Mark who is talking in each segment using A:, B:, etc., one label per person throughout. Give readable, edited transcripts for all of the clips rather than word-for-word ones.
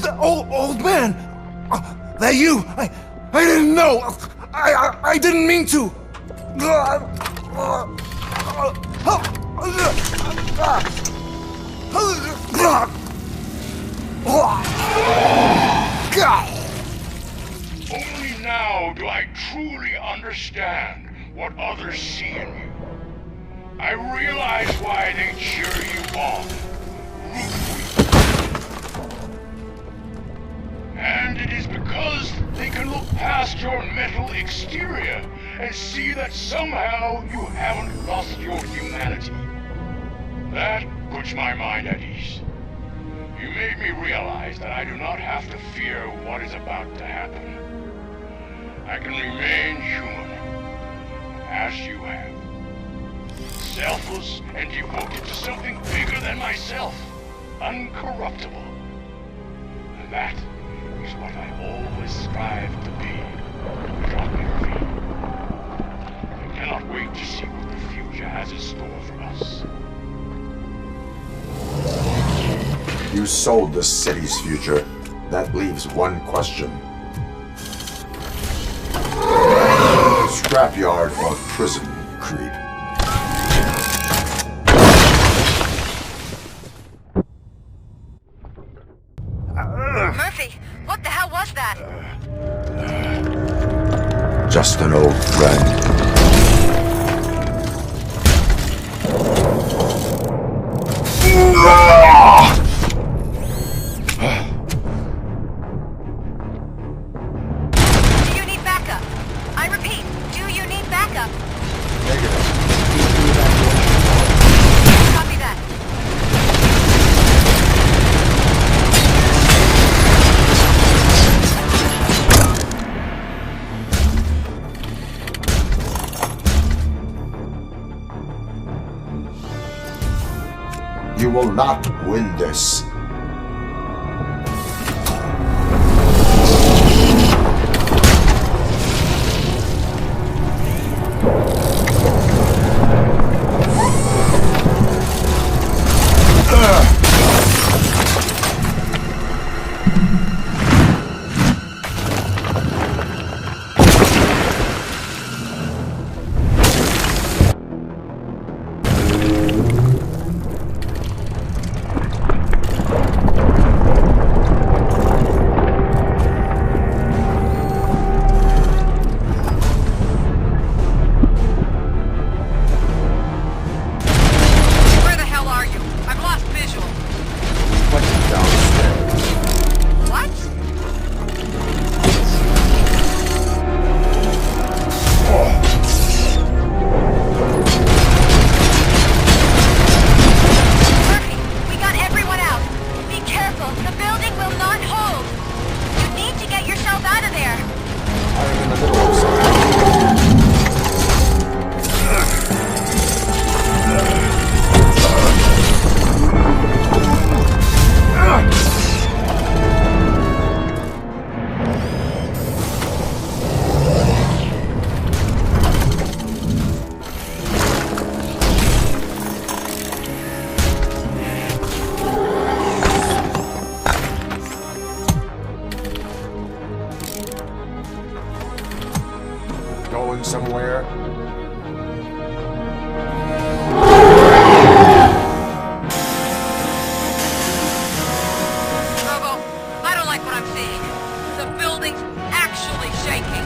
A: The old man! That you! I didn't know! I didn't mean to!
B: Only now do I truly understand what others see in you. I realize why they cheer you on, root for you. And it is because they can look past your metal exterior and see that somehow you haven't lost your humanity. That puts my mind at ease. You made me realize that I do not have to fear what is about to happen. I can remain human, as you have. Selfless and devoted to something bigger than myself. Uncorruptible. And that is what I always strive to be, Doc Murphy. I cannot wait to see what the future has in store for us.
C: You sold the city's future. That leaves one question. Scrapyard or prison, Creed?
D: Murphy, what the hell was that?
C: Just an old friend.
D: Do you need backup? I repeat, do you need backup?
C: Negative.
D: Copy that.
C: You will not win this. Going somewhere?
D: Robo, I don't like what I'm seeing. The building's actually shaking.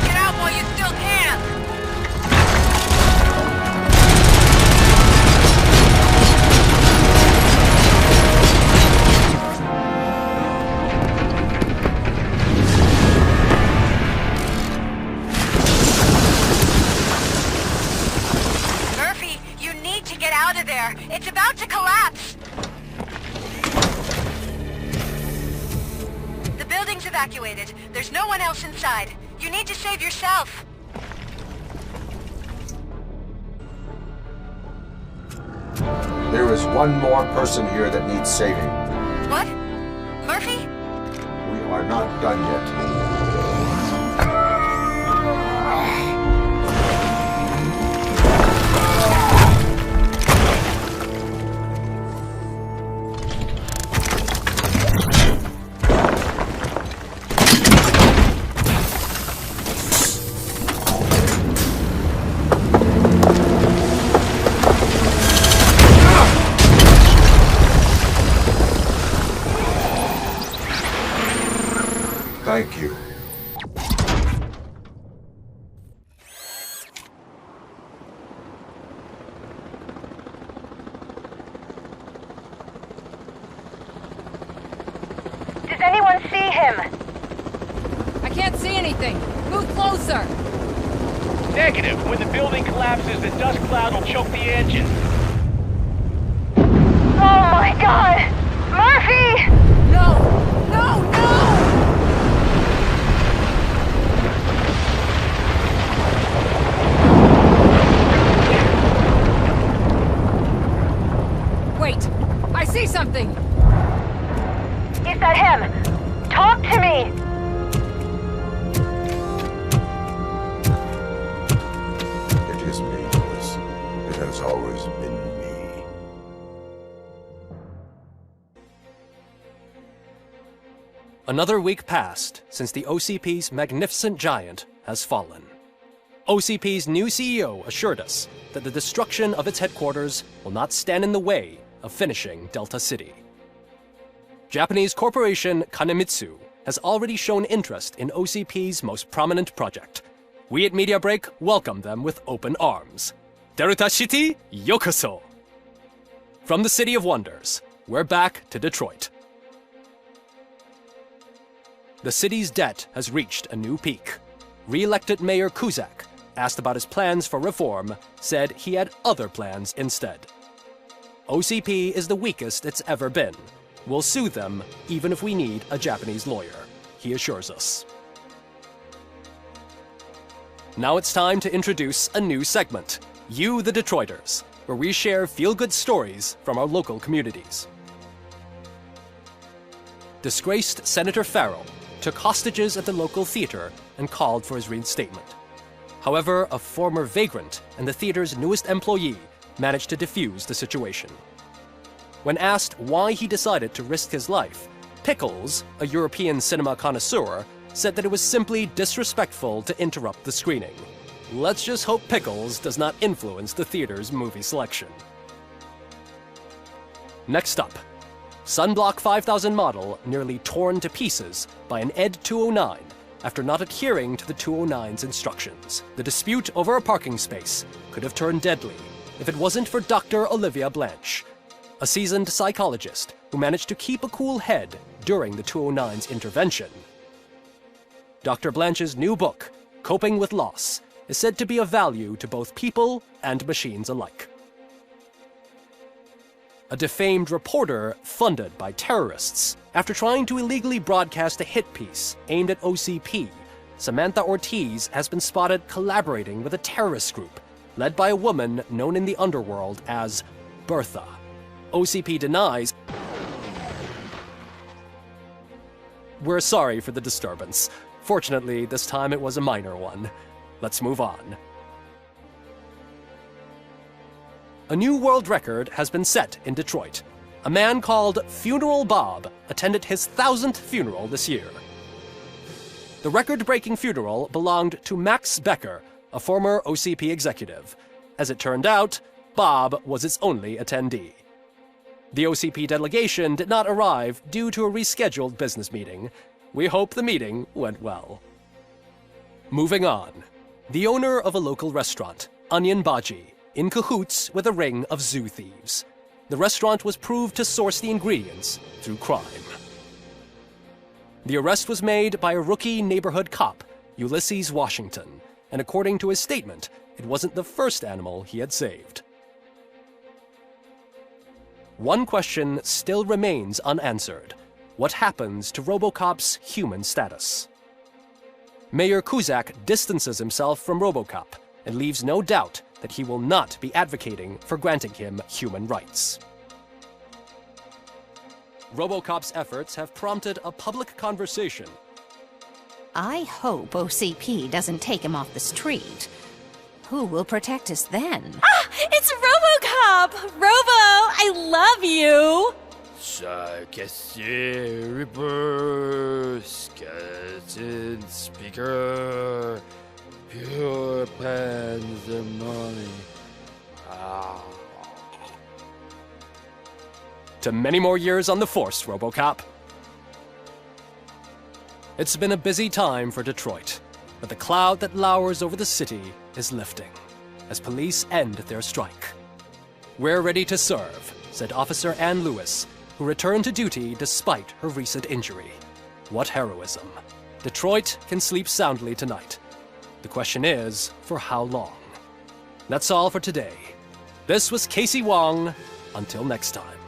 D: Get out while you still can! Murphy, you need to get out of there. It's about to collapse. The building's evacuated. There's no one else inside. You need to save yourself.
C: There is one more person here that needs saving.
D: What? Murphy?
C: We are not done yet. Thank you.
E: Does anyone see him?
D: I can't see anything. Move closer.
F: Negative. When the building collapses, the dust cloud will choke the engine.
E: Oh my god! Murphy!
D: No! No! No! Wait! I see something!
E: Is that him? Talk to me!
C: It is me, Liz. It has always been me.
G: Another week passed since the OCP's magnificent giant has fallen. OCP's new CEO assured us that the destruction of its headquarters will not stand in the way of finishing Delta City. Japanese corporation Kanemitsu has already shown interest in OCP's most prominent project. We at Media Break welcome them with open arms. Delta City, yokoso! From the City of Wonders, we're back to Detroit. The city's debt has reached a new peak. Re-elected Mayor Cusack, asked about his plans for reform, said he had other plans instead. OCP is the weakest it's ever been. We'll sue them, even if we need a Japanese lawyer, he assures us. Now it's time to introduce a new segment, You the Detroiters, where we share feel-good stories from our local communities. Disgraced Senator Farrell took hostages at the local theater and called for his reinstatement. However, a former vagrant and the theater's newest employee managed to defuse the situation. When asked why he decided to risk his life, Pickles, a European cinema connoisseur, said that it was simply disrespectful to interrupt the screening. Let's just hope Pickles does not influence the theater's movie selection. Next up, Sunblock 5000 model nearly torn to pieces by an ED 209 after not adhering to the 209's instructions. The dispute over a parking space could have turned deadly if it wasn't for Dr. Olivia Blanche, a seasoned psychologist who managed to keep a cool head during the 209's intervention. Dr. Blanche's new book, Coping with Loss, is said to be of value to both people and machines alike. A defamed reporter funded by terrorists after trying to illegally broadcast a hit piece aimed at OCP, Samantha Ortiz has been spotted collaborating with a terrorist group led by a woman known in the underworld as Bertha. OCP denies. We're sorry for the disturbance. Fortunately, this time it was a minor one. Let's move on. A new world record has been set in Detroit. A man called Funeral Bob attended his 1000th funeral this year. The record-breaking funeral belonged to Max Becker, a former OCP executive. As it turned out, Bob was its only attendee. The OCP delegation did not arrive due to a rescheduled business meeting. We hope the meeting went well. Moving on. The owner of a local restaurant, Onion Baji, in cahoots with a ring of zoo thieves. The restaurant was proved to source the ingredients through crime. The arrest was made by a rookie neighborhood cop, Ulysses Washington, and according to his statement, it wasn't the first animal he had saved. One question still remains unanswered. What happens to RoboCop's human status? Mayor Cusack distances himself from RoboCop and leaves no doubt that he will not be advocating for granting him human rights. RoboCop's efforts have prompted a public conversation.
H: I hope OCP doesn't take him off the street. Who will protect us then?
I: Ah! It's RoboCop! Robo, I love you!
J: Reaper, skeleton speaker, pure pandemonium.
G: To many more years on the force, RoboCop. It's been a busy time for Detroit, but the cloud that lowers over the city is lifting as police end their strike. "We're ready to serve," said Officer Ann Lewis, who returned to duty despite her recent injury. What heroism. Detroit can sleep soundly tonight. The question is, for how long? That's all for today. This was Casey Wong. Until next time.